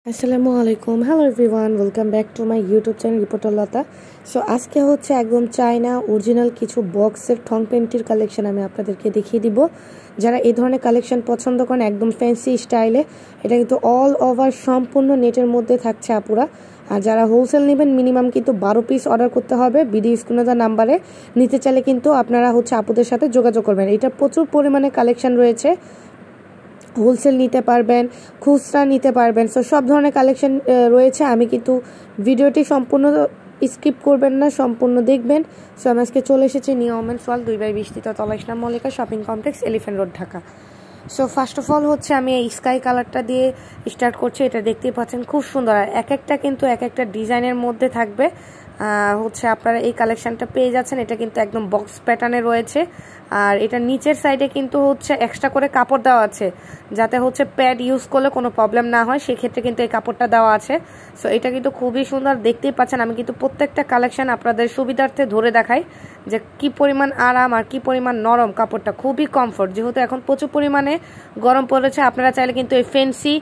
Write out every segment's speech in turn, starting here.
আসসালামু আলাইকুম, hello everyone, welcome back to my YouTube channel reporter Lata. So আজকে হচ্ছে একদম চায়না অরিজিনাল কিছু বক্সের ঠং পেন্টির কালেকশন আমি আপনাদেরকে দেখিয়ে দিব। যারা এই ধরনের কালেকশন পছন্দ করেন একদম ফ্যান্সি স্টাইলে, এটা কিন্তু অল ওভার সম্পূর্ণ নেটের মধ্যে থাকছে আপুরা। আর যারা হোলসেল নেবেন মিনিমাম কিন্তু 12 পিস অর্ডার করতে হবে। ভিডিও স্ক্রিনে দেওয়া নাম্বারে নিতে চাইলে কিন্তু আপনারা হচ্ছে আপুদের সাথে যোগাযোগ করবেন। এটা প্রচুর পরিমাণে কালেকশন রয়েছে, হোলসেল নিতে পারবেন, খুচরা নিতে পারবেন। সো সব ধরনের কালেকশন রয়েছে। আমি কিন্তু ভিডিওটি সম্পূর্ণ স্কিপ করবেন না, সম্পূর্ণ দেখবেন। সো আমি আজকে চলে এসেছি নিউ ওমেন্স ওয়ার্ল্ড 2/20 তলা Islam Mallika shopping complex, Elephant Road, Dhaka. So first of all হচ্ছে আমি এই স্কাই কালারটা দিয়ে স্টার্ট করছি। এটা দেখতেই পাচ্ছেন খুব সুন্দর, আর এক একটা কিন্তু এক একটা ডিজাইনের মধ্যে থাকবে। হচ্ছে আপনারা এই কালেকশনটা পেয়ে যাচ্ছেন। এটা কিন্তু একদম বক্স প্যাটার্নে রয়েছে, আর এটা নিচের সাইডে কিন্তু হচ্ছে এক্সট্রা করে কাপড় দেওয়া আছে, যাতে হচ্ছে প্যাড ইউজ করলে কোনো প্রবলেম না হয়, সেক্ষেত্রে কিন্তু এই কাপড়টা দেওয়া আছে। সো এটা কিন্তু খুবই সুন্দর, দেখতেই পাচ্ছেন। আমি কিন্তু প্রত্যেকটা কালেকশন আপনাদের সুবিধার্থে ধরে দেখাই যে কি পরিমাণ আরাম আর কি পরিমাণ নরম কাপড়টা, খুবই কমফোর্ট। যেহেতু এখন প্রচুর পরিমাণে গরম পড়েছে, আপনারা চাইলে কিন্তু এই ফ্যান্সি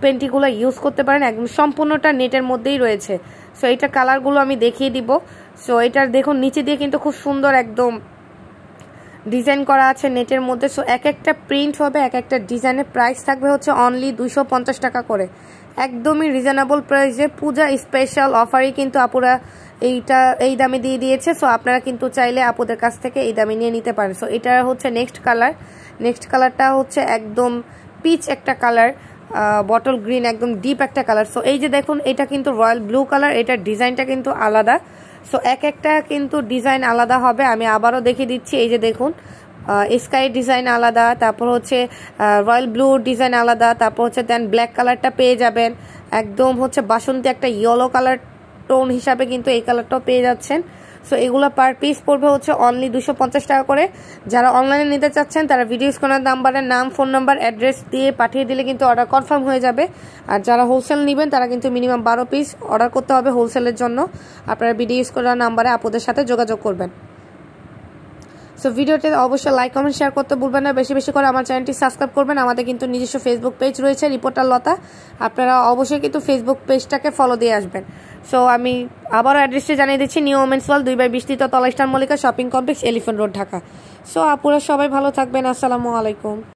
পেন্টিগুলো ইউজ করতে পারেন। একদম সম্পূর্ণটা নেটের মধ্যেই রয়েছে। সো এইটা কালারগুলো আমি দেখিয়ে দিব। সো এটার দেখুন নিচে দিয়ে কিন্তু খুব সুন্দর একদম ডিজাইন করা আছে নেটের মধ্যে। সো এক একটা প্রিন্ট হবে, এক একটা ডিজাইনের প্রাইস থাকবে হচ্ছে অনলি 250 টাকা করে, একদমই রিজনেবল প্রাইসে। পূজা স্পেশাল অফারই কিন্তু আপুরা এই দামে দিয়ে দিয়েছে। সো আপনারা কিন্তু চাইলে আপুদের কাছ থেকে এই দামে নিয়ে নিতে পারেন। সো এটা হচ্ছে নেক্সট কালারটা হচ্ছে একদম পিচ একটা কালার, বটল গ্রিন, একদম ডিপ একটা কালার। সো এই যে দেখুন, এটা কিন্তু রয়্যাল ব্লু কালার, এটার ডিজাইনটা কিন্তু আলাদা। সো এক একটা কিন্তু ডিজাইন আলাদা হবে। আমি আবারও দেখিয়ে দিচ্ছি। এই যে দেখুন, স্কাই ডিজাইন আলাদা, তারপর হচ্ছে রয়্যাল ব্লু ডিজাইন আলাদা, তারপর হচ্ছে দেন ব্ল্যাক কালারটা পেয়ে যাবেন। একদম হচ্ছে বাসন্তী একটা ইয়েলো কালার টোন হিসাবে কিন্তু এই কালারটাও পেয়ে যাচ্ছেন। সো এগুলো পার পিস পড়বে হচ্ছে অনলি 250 টাকা করে। যারা অনলাইনে নিতে চাচ্ছেন তারা ভিডিও স্ক্রিনের নাম্বারে নাম, ফোন নাম্বার, অ্যাড্রেস দিয়ে পাঠিয়ে দিলে কিন্তু অর্ডার কনফার্ম হয়ে যাবে। আর যারা হোলসেল নেবেন তারা কিন্তু মিনিমাম 12 পিস অর্ডার করতে হবে হোলসেলের জন্য। আপনারা ভিডিও স্ক্রিনের নাম্বারে আপুদের সাথে যোগাযোগ করবেন। সো ভিডিওতে অবশ্যই লাইক, কমেন্ট, শেয়ার করতে ভুলবেন না। বেশি বেশি করে আমার চ্যানেলটি সাবস্ক্রাইব করবেন। আমাদের কিন্তু নিজস্ব ফেসবুক পেজ রয়েছে, রিপোর্টার লতা। আপনারা অবশ্যই কিন্তু ফেসবুক পেজটাকে ফলো দিয়ে আসবেন। সো আমি আবারও অ্যাড্রেসটি জানিয়ে দিচ্ছি, নিউ ওমেন্স ওয়ার্ল্ড 2/20 তলা Islam Mallika shopping complex, Elephant Road, Dhaka. So আপুরা সবাই ভালো থাকবেন। আসসালামু আলাইকুম।